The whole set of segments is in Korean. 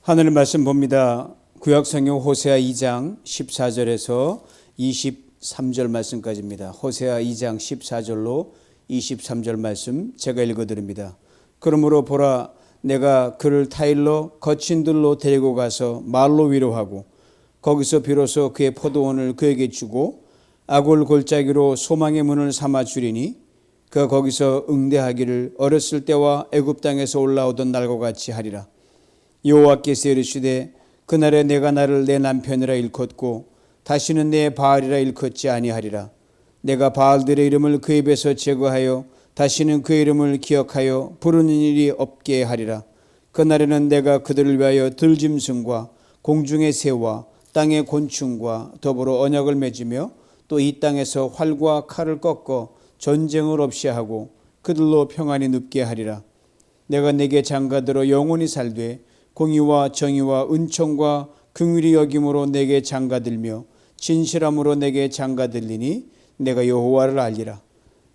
하늘의 말씀 봅니다. 구약성경 호세아 2장 14절에서 23절 말씀까지입니다. 호세아 2장 14절로 23절 말씀 제가 읽어드립니다. 그러므로 보라, 내가 그를 타일러 거친 들로 데리고 가서 말로 위로하고 거기서 비로소 그의 포도원을 그에게 주고 아골 골짜기로 소망의 문을 삼아 주리니 그가 거기서 응대하기를 어렸을 때와 애굽 땅에서 올라오던 날과 같이 하리라. 여호와께서 이르시되 그날에 내가 나를 내 남편이라 일컫고 다시는 내 바알이라 일컫지 아니하리라. 내가 바알들의 이름을 그 입에서 제거하여 다시는 그 이름을 기억하여 부르는 일이 없게 하리라. 그날에는 내가 그들을 위하여 들짐승과 공중의 새와 땅의 곤충과 더불어 언약을 맺으며 또 이 땅에서 활과 칼을 꺾어 전쟁을 없이 하고 그들로 평안히 눕게 하리라. 내가 내게 장가들어 영원히 살되 공의와 정의와 은총과 긍휼히 여김으로 내게 장가들며 진실함으로 내게 장가들리니 내가 여호와를 알리라.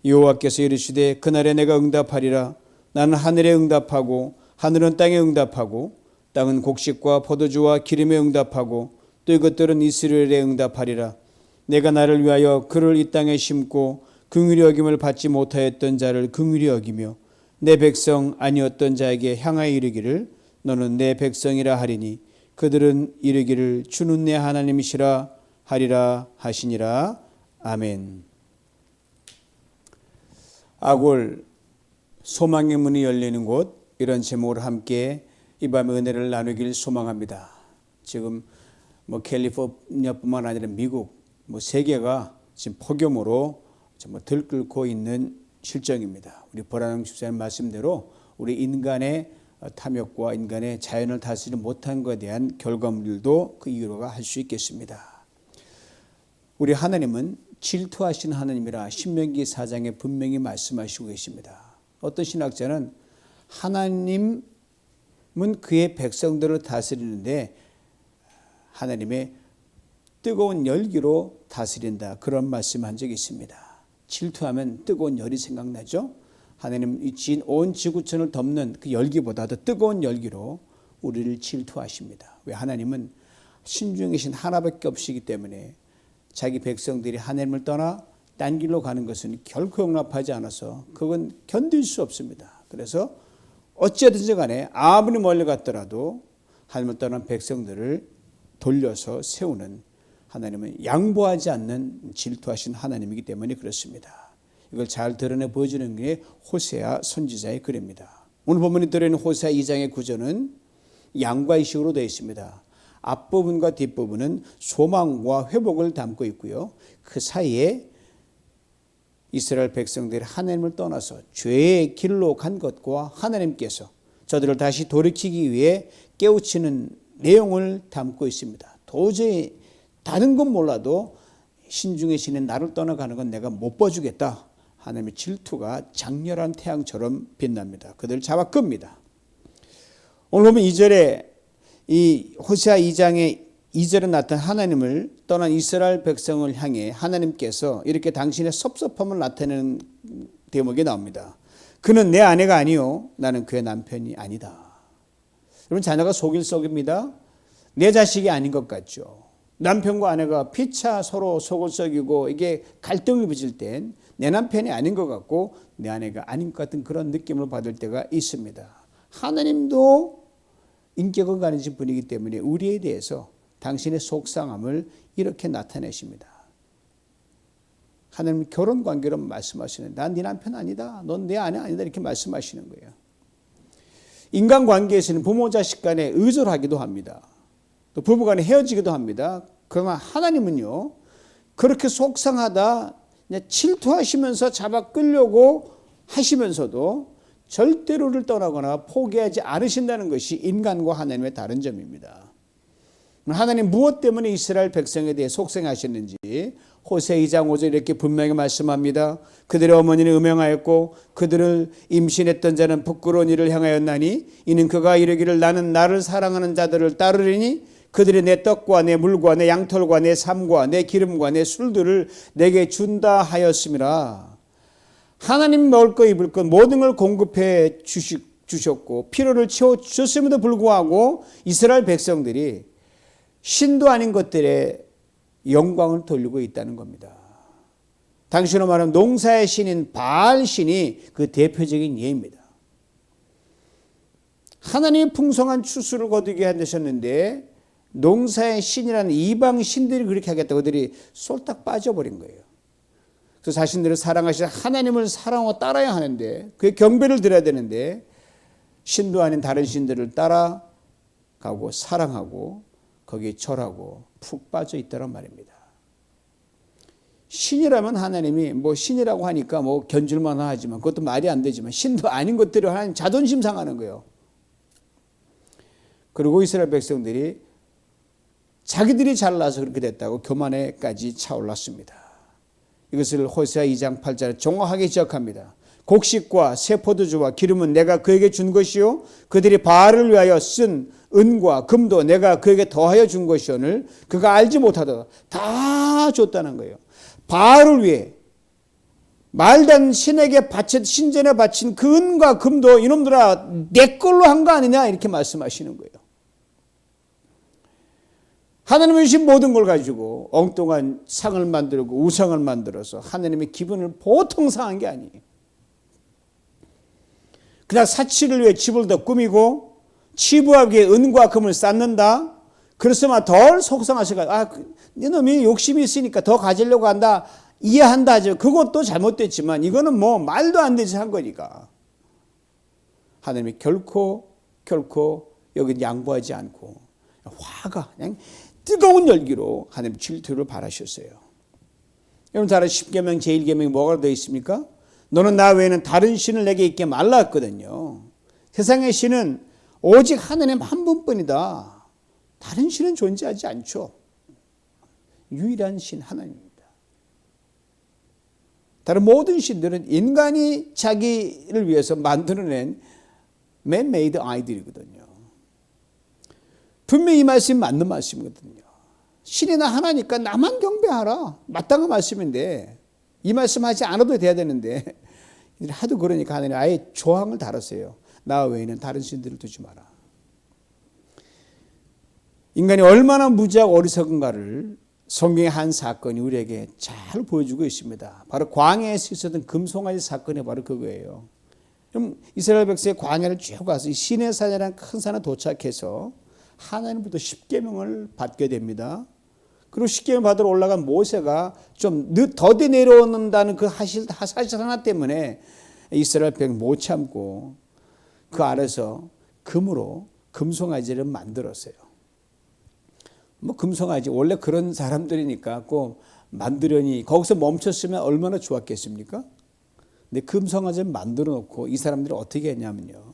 여호와께서 이르시되 그날에 내가 응답하리라. 나는 하늘에 응답하고 하늘은 땅에 응답하고 땅은 곡식과 포도주와 기름에 응답하고 또 이것들은 이스라엘에 응답하리라. 내가 나를 위하여 그를 이 땅에 심고 긍휼히 여김을 받지 못하였던 자를 긍휼히 여기며 내 백성 아니었던 자에게 향하여 이르기를 너는 내 백성이라 하리니 그들은 이르기를 주는 내 하나님이시라 하리라 하시니라. 아멘. 아골 소망의 문이 열리는 곳, 이런 제목으로 함께 이 밤에 은혜를 나누길 소망합니다. 지금 캘리포니아뿐만 아니라 미국 세계가 지금 폭염으로 정말 들끓고 있는 실정입니다. 우리 보라능 집사님 말씀대로 우리 인간의 탐욕과 인간의 자연을 다스리지 못한 것에 대한 결과물도 그 이유로가 할 수 있겠습니다. 우리 하나님은 질투하신 하나님이라 신명기 4장에 분명히 말씀하시고 계십니다. 어떤 신학자는 하나님은 그의 백성들을 다스리는데 하나님의 뜨거운 열기로 다스린다, 그런 말씀한 적이 있습니다. 질투하면 뜨거운 열이 생각나죠? 하나님 지은 온 지구촌을 덮는 그 열기보다도 뜨거운 열기로 우리를 질투하십니다. 왜? 하나님은 신중이신 하나밖에 없시기 때문에 자기 백성들이 하나님을 떠나 딴 길로 가는 것은 결코 용납하지 않아서 그건 견딜 수 없습니다. 그래서 어찌하든지 간에 아무리 멀리 갔더라도 하나님을 떠난 백성들을 돌려서 세우는, 하나님은 양보하지 않는 질투하신 하나님이기 때문에 그렇습니다. 이걸 잘 드러내 보여주는 게 호세아 선지자의 글입니다. 오늘 본문이 들어있는 호세아 2장의 구절은 양과의식으로 되어 있습니다. 앞부분과 뒷부분은 소망과 회복을 담고 있고요. 그 사이에 이스라엘 백성들이 하나님을 떠나서 죄의 길로 간 것과 하나님께서 저들을 다시 돌이키기 위해 깨우치는 내용을 담고 있습니다. 도저히 다른 건 몰라도 신중의 신인 나를 떠나가는 건 내가 못 봐주겠다. 하나님의 질투가 장렬한 태양처럼 빛납니다. 그들을 잡아 끕니다. 오늘 보면 2절에 이 호세아 2장의 2절에 나타난 하나님을 떠난 이스라엘 백성을 향해 하나님께서 이렇게 당신의 섭섭함을 나타내는 대목이 나옵니다. 그는 내 아내가 아니요 나는 그의 남편이 아니다. 여러분, 자녀가 속일 썩입니다. 내 자식이 아닌 것 같죠. 남편과 아내가 피차 서로 속을 썩이고 이게 갈등을 빚을 땐 내 남편이 아닌 것 같고 내 아내가 아닌 것 같은 그런 느낌을 받을 때가 있습니다. 하나님도 인격을 가지신 분이기 때문에 우리에 대해서 당신의 속상함을 이렇게 나타내십니다. 하나님 결혼 관계로 말씀하시는, 난 네 남편 아니다, 넌 내 아내 아니다, 이렇게 말씀하시는 거예요. 인간 관계에서는 부모 자식 간에 의존하기도 합니다. 또 부부 간에 헤어지기도 합니다. 그러나 하나님은요, 그렇게 속상하다 질투하시면서 잡아 끌려고 하시면서도 절대로 를 떠나거나 포기하지 않으신다는 것이 인간과 하나님의 다른 점입니다. 하나님 무엇 때문에 이스라엘 백성에 대해 속상하셨는지 호세아 2장 5절 이렇게 분명히 말씀합니다. 그들의 어머니는 음행하였고 그들을 임신했던 자는 부끄러운 일을 행하였나니 이는 그가 이르기를 나는 나를 사랑하는 자들을 따르리니 그들이 내 떡과 내 물과 내 양털과 내 삶과 내 기름과 내 술들을 내게 준다 하였음이라. 하나님 먹을 것 입을 것 모든 걸 공급해 주시고 주셨고 피로를 채워주셨음에도 불구하고 이스라엘 백성들이 신도 아닌 것들에 영광을 돌리고 있다는 겁니다. 당시로 말하면 농사의 신인 바알 신이 그 대표적인 예입니다. 하나님이 풍성한 추수를 거두게 하셨는데 농사의 신이라는 이방 신들이 그렇게 하겠다고 그들이 쏠딱 빠져버린 거예요. 그래서 자신들을 사랑하시는 하나님을 사랑하고 따라야 하는데 그의 경배를 드려야 되는데 신도 아닌 다른 신들을 따라가고 사랑하고 거기에 절하고 푹 빠져 있다는 말입니다. 신이라면 하나님이 신이라고 하니까 견줄만 하지만 그것도 말이 안 되지만 신도 아닌 것들을 하나님 자존심 상하는 거예요. 그리고 이스라엘 백성들이 자기들이 잘나서 그렇게 됐다고 교만에까지 차올랐습니다. 이것을 호세아 2장 8절에 정확하게 지적합니다. 곡식과 새 포도주와 기름은 내가 그에게 준 것이요 그들이 바알을 위하여 쓴 은과 금도 내가 그에게 더하여 준 것이오늘 그가 알지 못하도다. 다 줬다는 거예요. 바알을 위해 말단 신에게 바친 신전에 바친 그 은과 금도 이놈들아 내 걸로 한 거 아니냐 이렇게 말씀하시는 거예요. 하나님이 주신 모든 걸 가지고 엉뚱한 상을 만들고 우상을 만들어서 하나님의 기분을 보통 상한 게 아니에요. 그냥 사치를 위해 집을 더 꾸미고 치부하기 위해 은과 금을 쌓는다. 그래서만 덜 속상하셔가지고 이놈이 욕심이 있으니까 더 가지려고 한다. 이해한다 하죠. 그것도 잘못됐지만 이거는 말도 안 되지 한 거니까. 하나님이 결코 여기 양보하지 않고 화가 그냥 뜨거운 열기로 하나님 질투를 바라셨어요. 여러분 잘 아시는 십계명 제1계명이 뭐가 되어 있습니까? 너는 나 외에는 다른 신을 내게 있게 말라 했거든요. 세상의 신은 오직 하나님 한 분뿐이다. 다른 신은 존재하지 않죠. 유일한 신 하나님입니다. 다른 모든 신들은 인간이 자기를 위해서 만들어낸 man-made 아이들이거든요. 분명히 이 말씀이 맞는 말씀이거든요. 신이나 하나니까 나만 경배하라. 마땅한 말씀인데 이 말씀하지 않아도 돼야 되는데 하도 그러니까 하나님 아예 조항을 달았어요. 나 외에는 다른 신들을 두지 마라. 인간이 얼마나 무지하고 어리석은가를 성경의 한 사건이 우리에게 잘 보여주고 있습니다. 바로 광야에서 있었던 금송아지 사건이 바로 그거예요. 그럼 이스라엘 백성의 광야를 쭉 가서 시내산이라는 큰 산에 도착해서 하나님부터 십계명을 받게 됩니다. 그리고 십계명 받으러 올라간 모세가 좀 더디 내려오는다는 그 사실 하나 때문에 이스라엘 백성 못 참고 그 아래서 금으로 금송아지를 만들었어요. 금송아지 원래 그런 사람들이니까 꼭 만들려니 거기서 멈췄으면 얼마나 좋았겠습니까? 근데 금송아지를 만들어 놓고 이 사람들이 어떻게 했냐면요.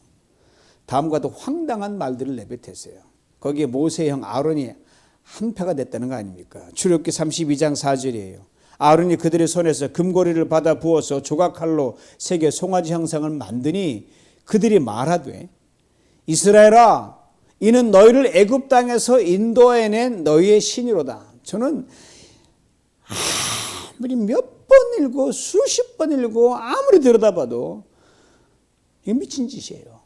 다음과도 황당한 말들을 내뱉었어요. 거기에 모세의 형 아론이 한패가 됐다는 거 아닙니까? 출애굽기 32장 4절이에요. 아론이 그들의 손에서 금고리를 받아 부어서 조각칼로 새겨 송아지 형상을 만드니 그들이 말하되 이스라엘아 이는 너희를 애굽 땅에서 인도해낸 너희의 신이로다. 저는 아무리 몇 번 읽고 수십 번 읽고 아무리 들여다봐도 이게 미친 짓이에요.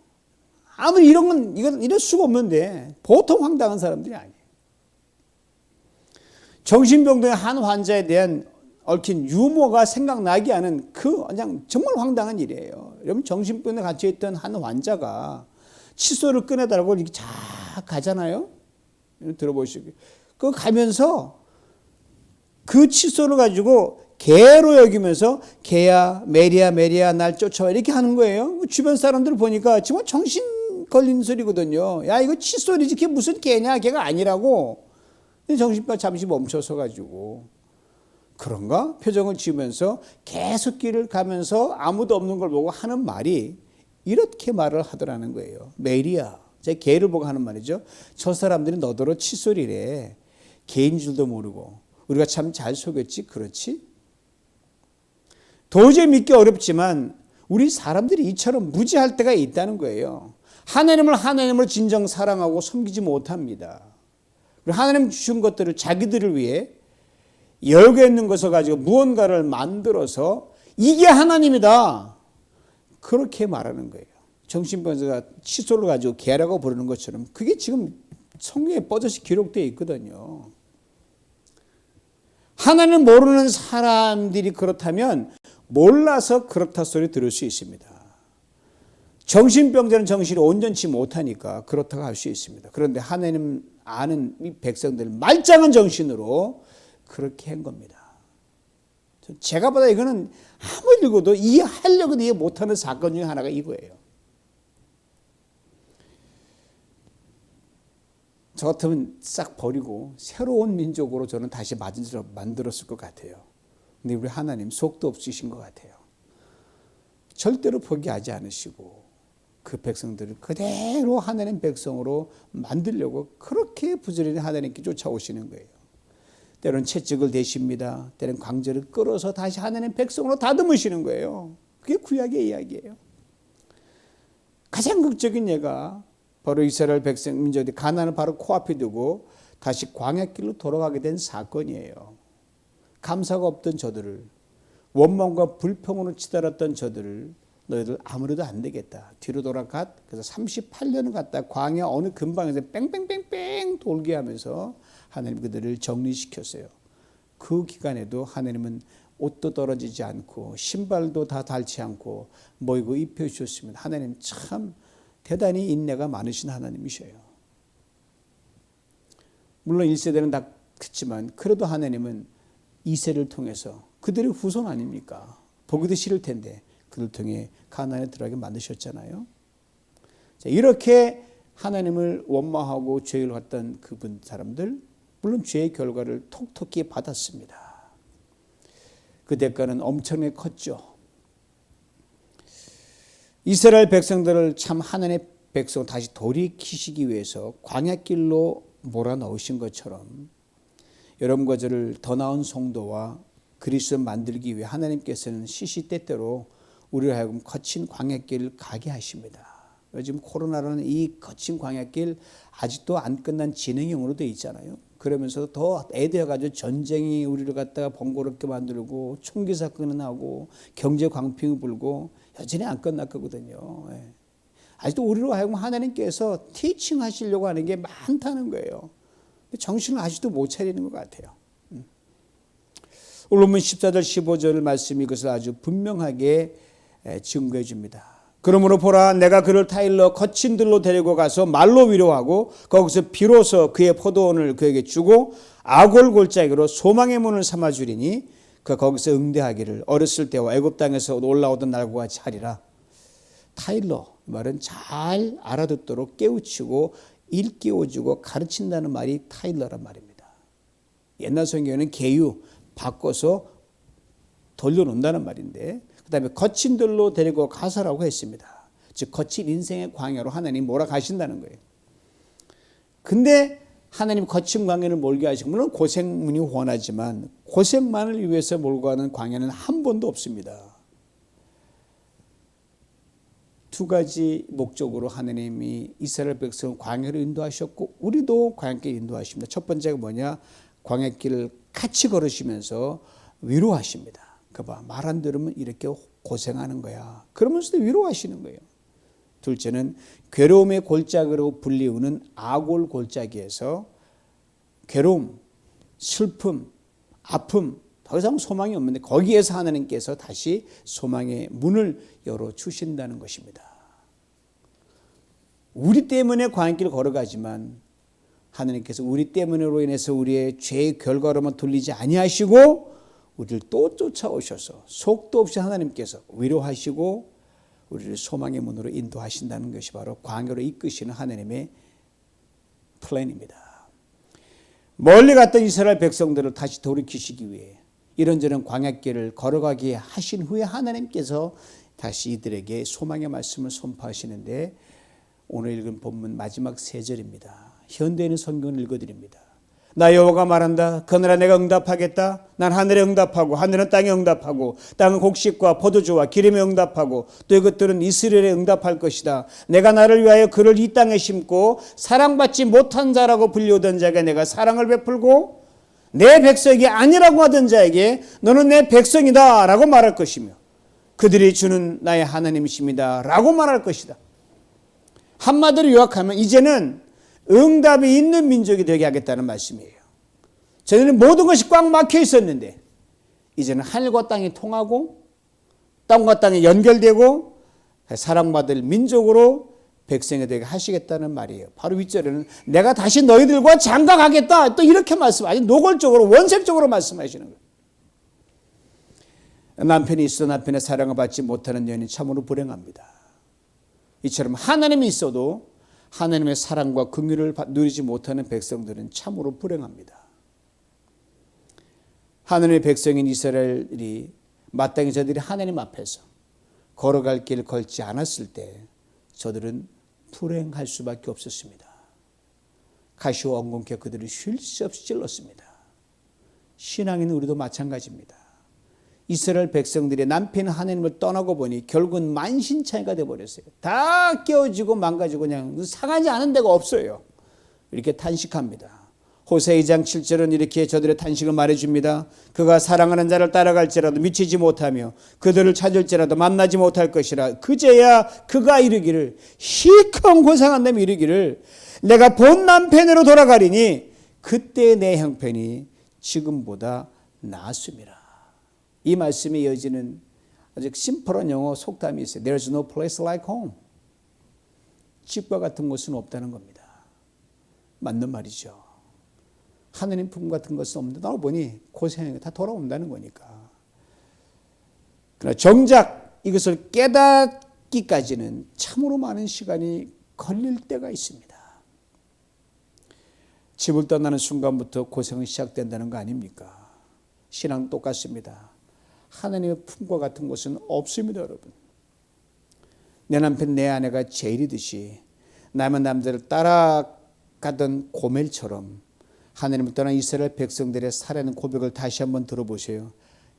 아무리 이건 이럴 수가 없는데 보통 황당한 사람들이 아니에요. 정신병동의 한 환자에 대한 얽힌 유머가 생각나게 하는 그냥 정말 황당한 일이에요. 여러분 정신병원에 갇혀 있던 한 환자가 칫솔을 꺼내달라고 이렇게 쫙 가잖아요. 들어보시고 그 가면서 그 칫솔을 가지고 개로 여기면서 개야 메리야 날 쫓아와 이렇게 하는 거예요. 주변 사람들 보니까 정말 정신 걸린 소리거든요. 야 이거 칫솔이지 그게 무슨 개냐 개가 아니라고. 정신과 잠시 멈춰서 가지고 그런가 표정을 지으면서 계속 길을 가면서 아무도 없는 걸 보고 하는 말이 이렇게 말을 하더라는 거예요. 메리야 제 개를 보고 하는 말이죠. 저 사람들이 너더러 칫솔이래. 개인 줄도 모르고 우리가 참 잘 속였지 그렇지? 도저히 믿기 어렵지만 우리 사람들이 이처럼 무지할 때가 있다는 거예요. 하나님을 진정 사랑하고 섬기지 못합니다. 하나님 주신 것들을 자기들을 위해 열고 있는 것을 가지고 무언가를 만들어서 이게 하나님이다. 그렇게 말하는 거예요. 정신병자가 칫솔을 가지고 개라고 부르는 것처럼 그게 지금 성경에 뻗어서 기록되어 있거든요. 하나님 모르는 사람들이 그렇다면 몰라서 그렇다 소리 들을 수 있습니다. 정신병자는 정신이 온전치 못하니까 그렇다고 할 수 있습니다. 그런데 하나님 아는 이 백성들 말짱한 정신으로 그렇게 한 겁니다. 제가 보다 이거는 아무리 읽어도 이해하려고 이해 못하는 사건 중에 하나가 이거예요. 저 같으면 싹 버리고 새로운 민족으로 저는 다시 만들었을 것 같아요. 근데 우리 하나님 속도 없으신 것 같아요. 절대로 포기하지 않으시고 그 백성들을 그대로 하나님 백성으로 만들려고 그렇게 부지런히 하나님께 쫓아오시는 거예요. 때로는 채찍을 대십니다. 때로는 강제를 끌어서 다시 하나님 백성으로 다듬으시는 거예요. 그게 구약의 이야기예요. 가장 극적인 예가 바로 이스라엘 백성 민족이 가나안을 바로 코앞에 두고 다시 광야길로 돌아가게 된 사건이에요. 감사가 없던 저들을, 원망과 불평으로 치달았던 저들을 너희들 아무래도 안 되겠다. 뒤로 돌아갔. 그래서 38년을 갔다 광야 어느 근방에서 뺑뺑뺑뺑 돌게 하면서 하나님 그들을 정리시켰어요. 그 기간에도 하나님은 옷도 떨어지지 않고 신발도 다 닳지 않고 모이고 입혀주셨습니다. 하나님 참 대단히 인내가 많으신 하나님이셔요. 물론 1세대는 다 그렇지만 그래도 하나님은 2세를 통해서 그들의 후손 아닙니까? 보기도 싫을 텐데 그를 통해 가나안에 들어가게 만드셨잖아요. 자, 이렇게 하나님을 원망하고 죄를 했던 그분 사람들 물론 죄의 결과를 톡톡히 받았습니다. 그 대가는 엄청나게 컸죠. 이스라엘 백성들을 참 하나님의 백성 다시 돌이키시기 위해서 광야길로 몰아넣으신 것처럼 여러분과 저를 더 나은 성도와 그리스도 만들기 위해 하나님께서는 시시때때로 우리를 하여금 거친 광야길을 가게 하십니다. 요즘 코로나라는 이 거친 광야길 아직도 안 끝난 진행형으로 되어 있잖아요. 그러면서 더 애되어가지고 전쟁이 우리를 갖다가 번거롭게 만들고 총기 사건이 나고 경제 광풍이 불고 여전히 안 끝났거든요. 아직도 우리로 하여금 하나님께서 티칭 하시려고 하는 게 많다는 거예요. 정신을 아직도 못 차리는 것 같아요. 오늘 본문 14절 15절 말씀이 이것을 아주 분명하게 증거해 줍니다. 그러므로 보라 내가 그를 타일러 거친 들로 데리고 가서 말로 위로하고 거기서 비로소 그의 포도원을 그에게 주고 아골 골짜기로 소망의 문을 삼아 주리니 그 거기서 응대하기를 어렸을 때와 애굽 땅에서 올라오던 날과 같이 하리라. 타일러 말은 잘 알아듣도록 깨우치고 일깨워주고 가르친다는 말이 타일러란 말입니다. 옛날 성경에는 계유 바꿔서 돌려놓는다는 말인데 그 다음에 거친 들로 데리고 가서라고 했습니다. 즉 거친 인생의 광야로 하나님 몰아가신다는 거예요. 근데 하나님 거친 광야를 몰게 하시고 물론 고생문이 원하지만 고생만을 위해서 몰고 가는 광야는 한 번도 없습니다. 두 가지 목적으로 하나님이 이스라엘 백성을 광야로 인도하셨고 우리도 광야길 인도하십니다. 첫 번째가 뭐냐? 광야길을 같이 걸으시면서 위로하십니다. 그봐 말 안 들으면 이렇게 고생하는 거야. 그러면서도 위로하시는 거예요. 둘째는 괴로움의 골짜기로 불리우는 아골 골짜기에서 괴로움, 슬픔, 아픔 더 이상 소망이 없는데 거기에서 하나님께서 다시 소망의 문을 열어주신다는 것입니다. 우리 때문에 광야길을 걸어가지만 하나님께서 우리 때문으로 인해서 우리의 죄의 결과로만 돌리지 아니하시고 우리를 또 쫓아오셔서 속도 없이 하나님께서 위로하시고 우리를 소망의 문으로 인도하신다는 것이 바로 광야로 이끄시는 하나님의 플랜입니다. 멀리 갔던 이스라엘 백성들을 다시 돌이키시기 위해 이런저런 광야길을 걸어가게 하신 후에 하나님께서 다시 이들에게 소망의 말씀을 선포하시는데 오늘 읽은 본문 마지막 3절입니다. 현대인의 성경을 읽어드립니다. 나 여호와가 말한다. 그날에 내가 응답하겠다. 난 하늘에 응답하고 하늘은 땅에 응답하고 땅은 곡식과 포도주와 기름에 응답하고 또 이것들은 이스라엘에 응답할 것이다. 내가 나를 위하여 그를 이 땅에 심고 사랑받지 못한 자라고 불리우던 자에게 내가 사랑을 베풀고 내 백성이 아니라고 하던 자에게 너는 내 백성이다 라고 말할 것이며 그들이 주는 나의 하나님이십니다 라고 말할 것이다. 한마디로 요약하면 이제는 응답이 있는 민족이 되게 하겠다는 말씀이에요. 저희는 모든 것이 꽉 막혀 있었는데 이제는 하늘과 땅이 통하고 땅과 땅이 연결되고 사랑받을 민족으로 백성이 되게 하시겠다는 말이에요. 바로 윗절에는 내가 다시 너희들과 장가가겠다. 또 이렇게 아주 노골적으로 원색적으로 말씀하시는 거예요. 남편이 있어 남편의 사랑을 받지 못하는 여인이 참으로 불행합니다. 이처럼 하나님이 있어도 하나님의 사랑과 긍휼을 누리지 못하는 백성들은 참으로 불행합니다. 하나님의 백성인 이스라엘이 마땅히 저들이 하나님 앞에서 걸어갈 길 걸지 않았을 때 저들은 불행할 수밖에 없었습니다. 가시와 엉겅퀴 그들을 쉴 새 없이 찔렀습니다. 신앙인 우리도 마찬가지입니다. 이스라엘 백성들의 남편 하나님을 떠나고 보니 결국은 만신창이가 되어버렸어요. 다 깨어지고 망가지고 그냥 상하지 않은 데가 없어요. 이렇게 탄식합니다. 호세 2장 7절은 이렇게 저들의 탄식을 말해줍니다. 그가 사랑하는 자를 따라갈지라도 미치지 못하며 그들을 찾을지라도 만나지 못할 것이라. 그제야 그가 이르기를 시큰 고상한 놈이 이르기를 내가 본 남편으로 돌아가리니 그때 내 형편이 지금보다 나았음이라. 이 말씀에 이어지는 아주 심플한 영어 속담이 있어요. There's no place like home. 집과 같은 곳은 없다는 겁니다. 맞는 말이죠. 하느님 품 같은 것은 없는데 나와 보니 고생이 다 돌아온다는 거니까. 그러나 정작 이것을 깨닫기까지는 참으로 많은 시간이 걸릴 때가 있습니다. 집을 떠나는 순간부터 고생이 시작된다는 거 아닙니까? 신앙 똑같습니다. 하나님의 품과 같은 것은 없습니다, 여러분. 내 남편, 내 아내가 제일이듯이 남은 남자를 따라가던 고멜처럼 하나님을 떠난 이스라엘 백성들의 살아있는 고백을 다시 한번 들어보세요.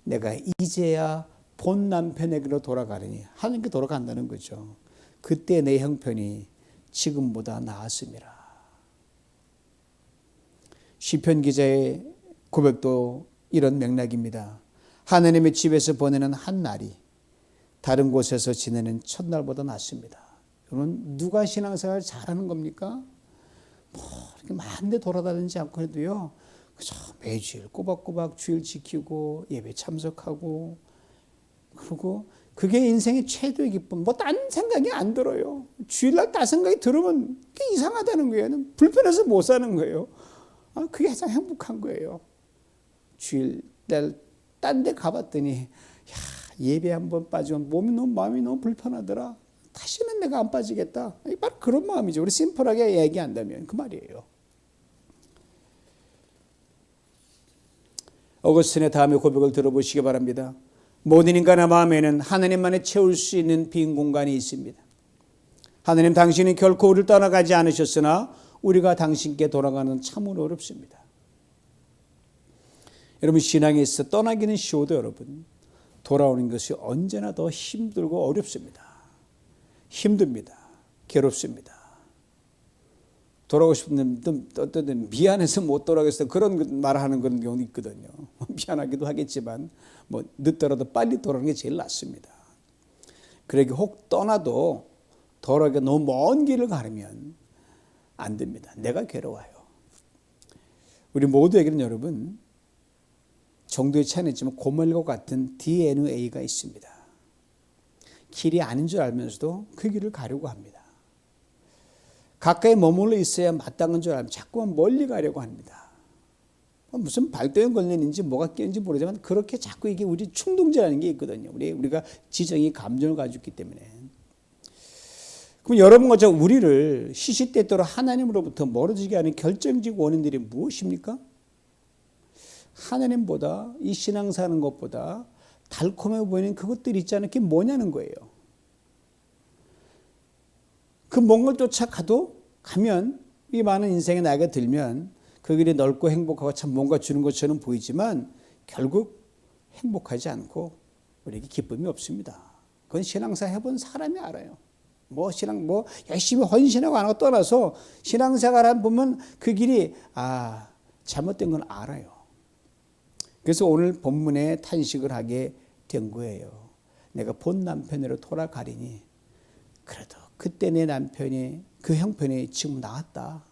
내가 이제야 본 남편에게로 돌아가려니 하나님께 돌아간다는 거죠. 그때 내 형편이 지금보다 나았습니다. 시편 기자의 고백도 이런 맥락입니다. 하나님의 집에서 보내는 한 날이 다른 곳에서 지내는 첫날보다 낫습니다. 여러분, 누가 신앙생활 잘하는 겁니까? 이렇게 많은데 돌아다니지 않고 해도요, 그저 매주일 꼬박꼬박 주일 지키고 예배 참석하고, 그리고 그게 인생의 최고의 기쁨. 뭐 딴 생각이 안 들어요. 주일날 딴 생각이 들으면 그게 이상하다는 거예요. 불편해서 못 사는 거예요. 그게 가장 행복한 거예요. 주일날 딴 데 가봤더니 예배 한번 빠지면 마음이 너무 불편하더라. 다시는 내가 안 빠지겠다. 바로 그런 마음이죠. 우리 심플하게 얘기한다면 그 말이에요. 어거스틴의 다음에 고백을 들어보시기 바랍니다. 모든 인간의 마음에는 하나님만이 채울 수 있는 빈 공간이 있습니다. 하나님, 당신이 결코 우리를 떠나가지 않으셨으나 우리가 당신께 돌아가는 참으로 어렵습니다. 여러분, 신앙에 있어 떠나기는 쉬워도 여러분, 돌아오는 것이 언제나 더 힘들고 어렵습니다. 힘듭니다. 괴롭습니다. 돌아오고 싶은데 어떤 미안해서 못 돌아가겠어 그런 말하는 그런 경우도 있거든요. 미안하기도 하겠지만 뭐 늦더라도 빨리 돌아오는 게 제일 낫습니다. 그러게 혹 떠나도 돌아오기가 너무 먼 길을 가려면 안 됩니다. 내가 괴로워요. 우리 모두에게는 여러분 정도의 차이는 있지만 고멜과 같은 DNA가 있습니다. 길이 아닌 줄 알면서도 그 길을 가려고 합니다. 가까이 머물러 있어야 마땅한 줄 알면 자꾸만 멀리 가려고 합니다. 무슨 발도형 걸린인지 뭐가 끼는지 모르지만 그렇게 자꾸 이게 우리 충동지라는 게 있거든요. 우리가 지정이 감정을 가지고 있기 때문에. 그럼 여러분과 저 우리를 시시때때로 하나님으로부터 멀어지게 하는 결정적 원인들이 무엇입니까? 하나님보다 이 신앙 사는 것보다 달콤해 보이는 그것들이 있지 않은 게 뭐냐는 거예요. 그 먼 걸 쫓아가면 이 많은 인생의 나이가 들면 그 길이 넓고 행복하고 참 뭔가 주는 것처럼 보이지만 결국 행복하지 않고 우리에게 기쁨이 없습니다. 그건 신앙생활 해본 사람이 알아요. 열심히 헌신하고 안 하고 떠나서 신앙생활 보면 그 길이 잘못된 건 알아요. 그래서 오늘 본문에 탄식을 하게 된 거예요. 내가 본 남편으로 돌아가리니 그래도 그때 내 남편이 그 형편이 지금 나았다.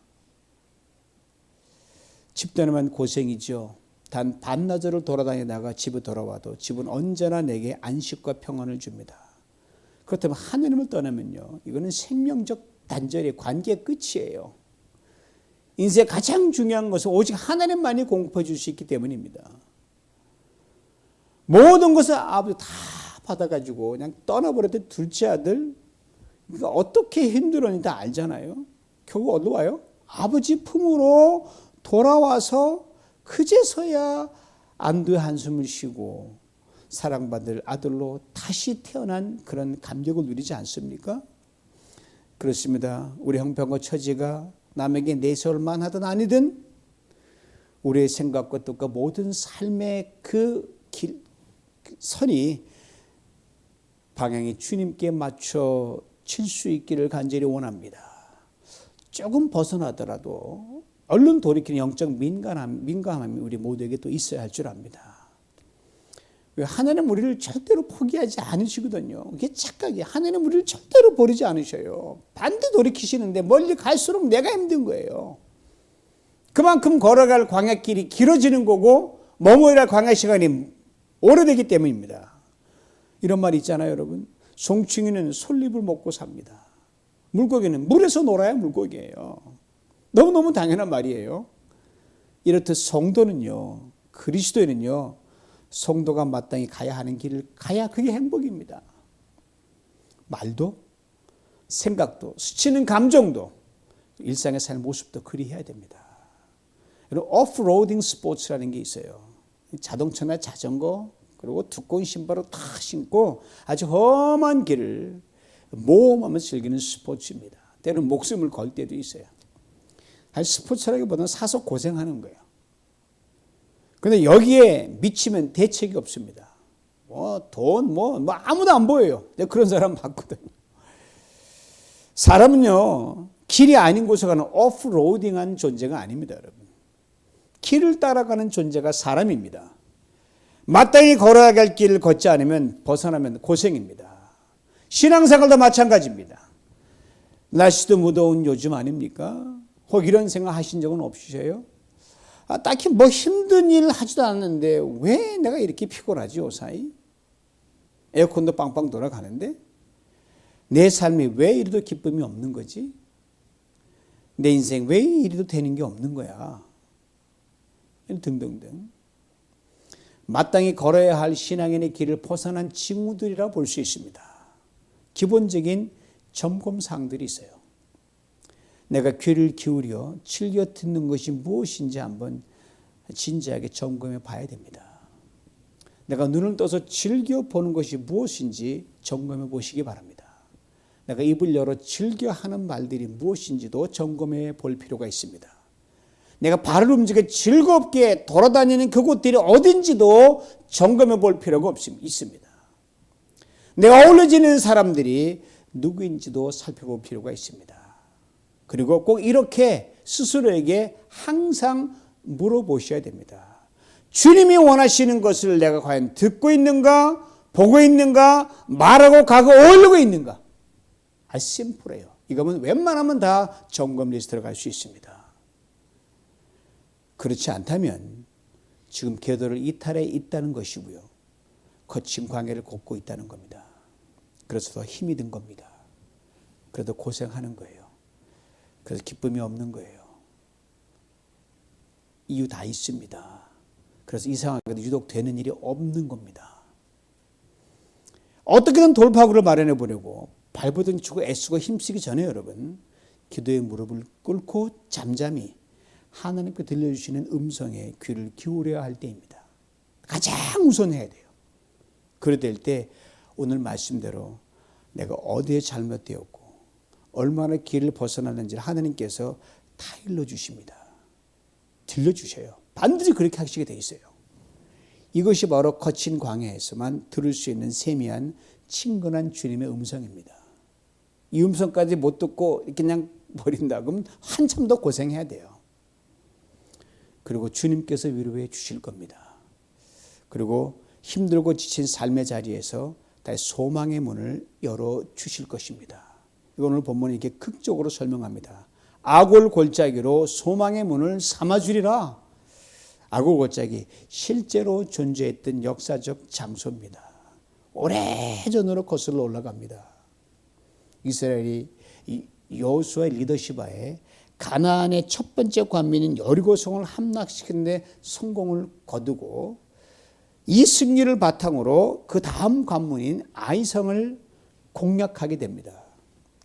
집 떠나면 고생이죠. 단 반나절을 돌아다니다가 집에 돌아와도 집은 언제나 내게 안식과 평안을 줍니다. 그렇다면 하느님을 떠나면요, 이거는 생명적 단절의 관계의 끝이에요. 인생의 가장 중요한 것은 오직 하나님만이 공급해 줄 수 있기 때문입니다. 모든 것을 아버지 다 받아가지고 그냥 떠나버렸던 둘째 아들, 그러니까 어떻게 힘들었는지 다 알잖아요. 결국 어디로 와요? 아버지 품으로 돌아와서 그제서야 안도의 한숨을 쉬고 사랑받을 아들로 다시 태어난 그런 감격을 누리지 않습니까? 그렇습니다. 우리 형편과 처지가 남에게 내세울 만하든 아니든 우리의 생각과 뜻과 모든 삶의 그 선이 방향이 주님께 맞춰 칠 수 있기를 간절히 원합니다. 조금 벗어나더라도 얼른 돌이키는 영적 민감함이 우리 모두에게 또 있어야 할 줄 압니다. 하나님 우리를 절대로 포기하지 않으시거든요. 그게 착각이에요. 하나님 우리를 절대로 버리지 않으셔요. 반드시 돌이키시는데 멀리 갈수록 내가 힘든 거예요. 그만큼 걸어갈 광야길이 길어지는 거고 머무러야 할 광야 시간이 오래되기 때문입니다. 이런 말이 있잖아요, 여러분. 송충이는 솔잎을 먹고 삽니다. 물고기는 물에서 놀아야 물고기예요. 너무너무 당연한 말이에요. 이렇듯 성도는요, 그리스도인은요, 성도가 마땅히 가야 하는 길을 가야 그게 행복입니다. 말도, 생각도, 스치는 감정도, 일상의 삶 모습도 그리해야 됩니다. 오프로딩 스포츠라는 게 있어요. 자동차나 자전거, 그리고 두꺼운 신발을 탁 신고 아주 험한 길을 모험하면서 즐기는 스포츠입니다. 때로는 목숨을 걸 때도 있어요. 사실 스포츠라기보다는 사서 고생하는 거예요. 그런데 여기에 미치면 대책이 없습니다. 돈, 아무도 안 보여요. 내가 그런 사람 봤거든요. 사람은요, 길이 아닌 곳에 가는 오프로딩한 존재가 아닙니다, 여러분. 길을 따라가는 존재가 사람입니다. 마땅히 걸어야 할 길을 걷지 않으면 벗어나면 고생입니다. 신앙생활도 마찬가지입니다. 날씨도 무더운 요즘 아닙니까? 혹 이런 생각 하신 적은 없으세요? 딱히 뭐 힘든 일 하지도 않는데 왜 내가 이렇게 피곤하지 요사이? 에어컨도 빵빵 돌아가는데 내 삶이 왜 이리도 기쁨이 없는 거지? 내 인생 왜 이리도 되는 게 없는 거야? 등등등. 마땅히 걸어야 할 신앙인의 길을 벗어난 징후들이라 볼 수 있습니다. 기본적인 점검사항들이 있어요. 내가 귀를 기울여 즐겨 듣는 것이 무엇인지 한번 진지하게 점검해 봐야 됩니다. 내가 눈을 떠서 즐겨 보는 것이 무엇인지 점검해 보시기 바랍니다. 내가 입을 열어 즐겨 하는 말들이 무엇인지도 점검해 볼 필요가 있습니다. 내가 발을 움직여 즐겁게 돌아다니는 그곳들이 어딘지도 점검해 볼 필요가 있습니다. 내가 어울려지는 사람들이 누구인지도 살펴볼 필요가 있습니다. 그리고 꼭 이렇게 스스로에게 항상 물어보셔야 됩니다. 주님이 원하시는 것을 내가 과연 듣고 있는가, 보고 있는가, 말하고 가고 어울리고 있는가? 아주 심플해요. 이거면 웬만하면 다 점검 리스트로 갈 수 있습니다. 그렇지 않다면 지금 궤도를 이탈해 있다는 것이고요. 거친 광야를 걷고 있다는 겁니다. 그래서 더 힘이 든 겁니다. 그래도 고생하는 거예요. 그래서 기쁨이 없는 거예요. 이유 다 있습니다. 그래서 이상하게도 유독 되는 일이 없는 겁니다. 어떻게든 돌파구를 마련해 보려고 발버둥 치고 애쓰고 힘쓰기 전에 여러분, 기도의 무릎을 꿇고 잠잠히 하나님께 들려주시는 음성에 귀를 기울여야 할 때입니다. 가장 우선해야 돼요. 그럴 때 오늘 말씀대로 내가 어디에 잘못되었고 얼마나 길을 벗어났는지 하나님께서 다 일러주십니다. 들려주셔요. 반드시 그렇게 하시게 돼 있어요. 이것이 바로 거친 광야에서만 들을 수 있는 세미한 친근한 주님의 음성입니다. 이 음성까지 못 듣고 이렇게 그냥 버린다 그러면 한참 더 고생해야 돼요. 그리고 주님께서 위로해 주실 겁니다. 그리고 힘들고 지친 삶의 자리에서 다시 소망의 문을 열어 주실 것입니다. 이거 오늘 본문이 이렇게 극적으로 설명합니다. 아골 골짜기로 소망의 문을 삼아주리라. 아골 골짜기 실제로 존재했던 역사적 장소입니다. 오래전으로 거슬러 올라갑니다. 이스라엘이 여호수아의 리더십하에 가나안의 첫 번째 관민인 여리고성을 함락시키는 데 성공을 거두고 이 승리를 바탕으로 그 다음 관문인 아이성을 공략하게 됩니다.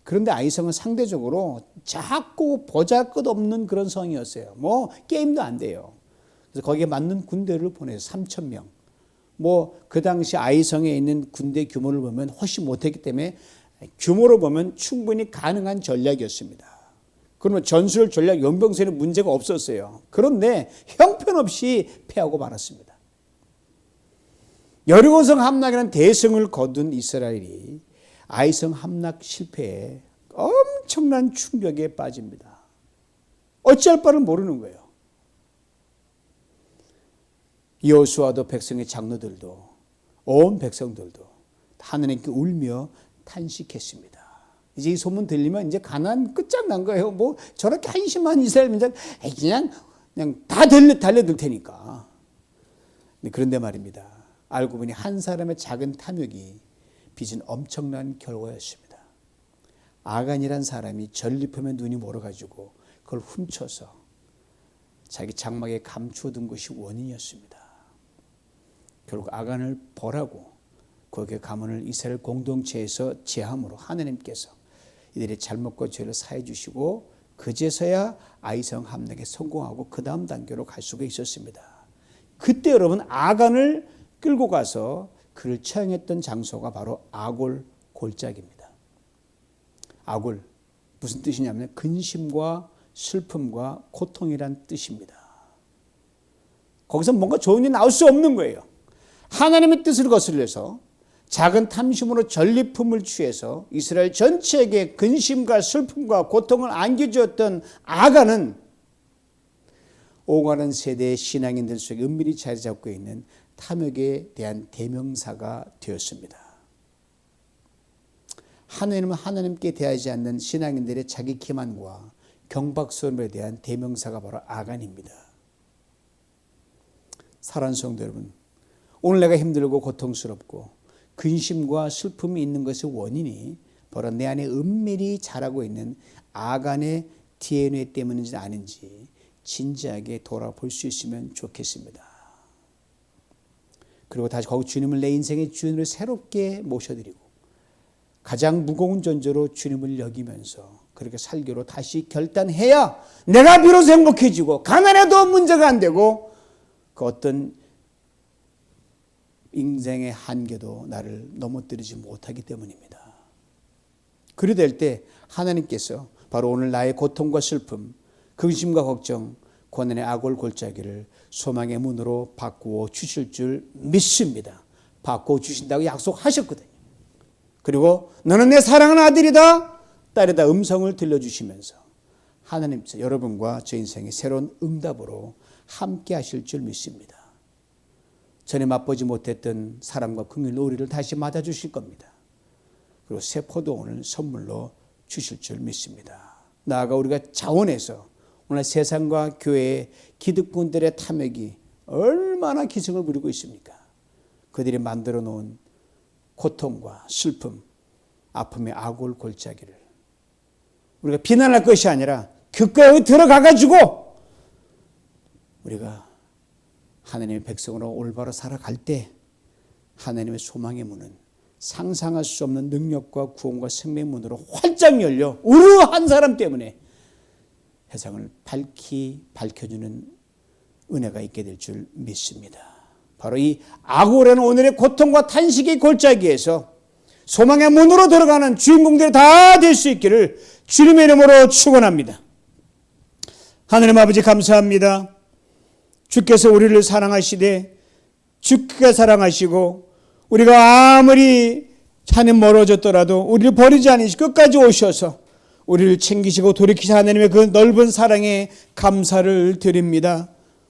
그런데 아이성은 상대적으로 작고 보잘것없는 그런 성이었어요. 뭐 게임도 안 돼요. 그래서 거기에 맞는 군대를 보내서 3,000명. 뭐 그 당시 아이성에 있는 군대 규모를 보면 훨씬 못했기 때문에 규모로 보면 충분히 가능한 전략이었습니다. 그러면 전술 전략 용병세는 문제가 없었어요. 그런데 형편없이 패하고 말았습니다. 여리고성 함락이라는 대승을 거둔 이스라엘이 아이성 함락 실패에 엄청난 충격에 빠집니다. 어찌할 바를 모르는 거예요. 여호수아도 백성의 장로들도 온 백성들도 하느님께 울며 탄식했습니다. 이제 이 소문 들리면 이제 가나안 끝장난 거예요. 뭐 저렇게 한심한 이스라엘 민족 그냥 다 달려들 테니까. 그런데 말입니다. 알고 보니 한 사람의 작은 탐욕이 빚은 엄청난 결과였습니다. 아간이란 사람이 전리품에 눈이 멀어가지고 그걸 훔쳐서 자기 장막에 감추어둔 것이 원인이었습니다. 결국 아간을 벌하고 거기에 가문을 이스라엘 공동체에서 제함으로 하느님께서 이들의 잘못과 죄를 사해 주시고 그제서야 아이성 함락에 성공하고 그 다음 단계로 갈 수가 있었습니다. 그때 여러분 아간을 끌고 가서 그를 처형했던 장소가 바로 아골 골짜기입니다. 아골 무슨 뜻이냐면 근심과 슬픔과 고통이란 뜻입니다. 거기서 뭔가 좋은 일이 나올 수 없는 거예요. 하나님의 뜻을 거슬려서 작은 탐심으로 전리품을 취해서 이스라엘 전체에게 근심과 슬픔과 고통을 안겨주었던 아간은 오가는 세대의 신앙인들 속에 은밀히 자리 잡고 있는 탐욕에 대한 대명사가 되었습니다. 하나님은 하나님께 대하지 않는 신앙인들의 자기 기만과 경박스러움에 대한 대명사가 바로 아간입니다. 사랑하는 성도 여러분, 오늘 내가 힘들고 고통스럽고 근심과 슬픔이 있는 것의 원인이 바로 내 안에 은밀히 자라고 있는 아간의 DNA 때문인지 아닌지 진지하게 돌아볼 수 있으면 좋겠습니다. 그리고 다시 거기 주님을 내 인생의 주인으로 새롭게 모셔드리고 가장 무거운 존재로 주님을 여기면서 그렇게 살기로 다시 결단해야 내가 비로소 행복해지고 가난해도 문제가 안 되고 그 어떤 인생의 한계도 나를 넘어뜨리지 못하기 때문입니다. 그리 될 때 하나님께서 바로 오늘 나의 고통과 슬픔, 근심과 걱정, 고난의 아골 골짜기를 소망의 문으로 바꾸어 주실 줄 믿습니다. 바꾸어 주신다고 약속하셨거든요. 그리고 너는 내 사랑하는 아들이다, 딸이다 음성을 들려주시면서 하나님께서 여러분과 저 인생의 새로운 응답으로 함께 하실 줄 믿습니다. 전에 맛보지 못했던 사랑과 긍휼로 우리를 다시 맞아주실 겁니다. 그리고 새 포도원을 선물로 주실 줄 믿습니다. 나아가 우리가 자원해서 오늘 세상과 교회의 기득권들의 탐욕이 얼마나 기승을 부리고 있습니까? 그들이 만들어 놓은 고통과 슬픔, 아픔의 아골 골짜기를 우리가 비난할 것이 아니라 그거에 들어가가지고 우리가 하나님의 백성으로 올바로 살아갈 때 하나님의 소망의 문은 상상할 수 없는 능력과 구원과 생명의 문으로 활짝 열려 우리 한 사람 때문에 세상을 밝혀주는 은혜가 있게 될 줄 믿습니다. 바로 이 아골에는 오늘의 고통과 탄식의 골짜기에서 소망의 문으로 들어가는 주인공들이 다 될 수 있기를 주님의 이름으로 축원합니다. 하나님 아버지 감사합니다. 주께서 우리를 사랑하시되 주께 사랑하시고 우리가 아무리 하나님 멀어졌더라도 우리를 버리지 않으시고 끝까지 오셔서 우리를 챙기시고 돌이키신 하나님의 그 넓은 사랑에 감사를 드립니다.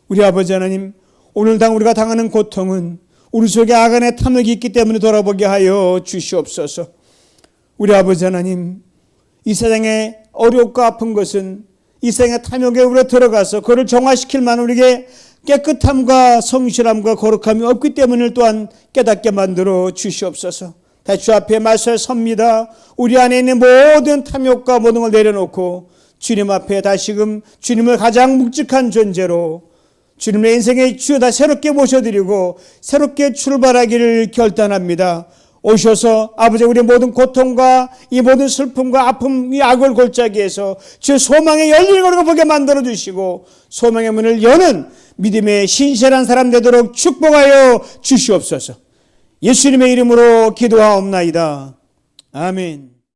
우리 아버지 하나님, 오늘 우리가 당하는 고통은 우리 속에 아간의 탐욕이 있기 때문에 돌아보게 하여 주시옵소서. 우리 아버지 하나님, 이 세상에 어렵고 아픈 것은 이 세상의 탐욕에 우리가 들어가서 그를 정화시킬 만한 우리에게 깨끗함과 성실함과 거룩함이 없기 때문을 또한 깨닫게 만들어 주시옵소서. 주 앞에 말씀에 섭니다. 우리 안에 있는 모든 탐욕과 모든 걸 내려놓고 주님 앞에 다시금 주님을 가장 묵직한 존재로 주님의 인생의 주여 다 새롭게 모셔드리고 새롭게 출발하기를 결단합니다. 오셔서 아버지 우리의 모든 고통과 이 모든 슬픔과 아픔, 이 악을 골짜기에서 주의 소망의 열린 걸음을 보게 만들어 주시고 소망의 문을 여는 믿음의 신실한 사람 되도록 축복하여 주시옵소서. 예수님의 이름으로 기도하옵나이다. 아멘.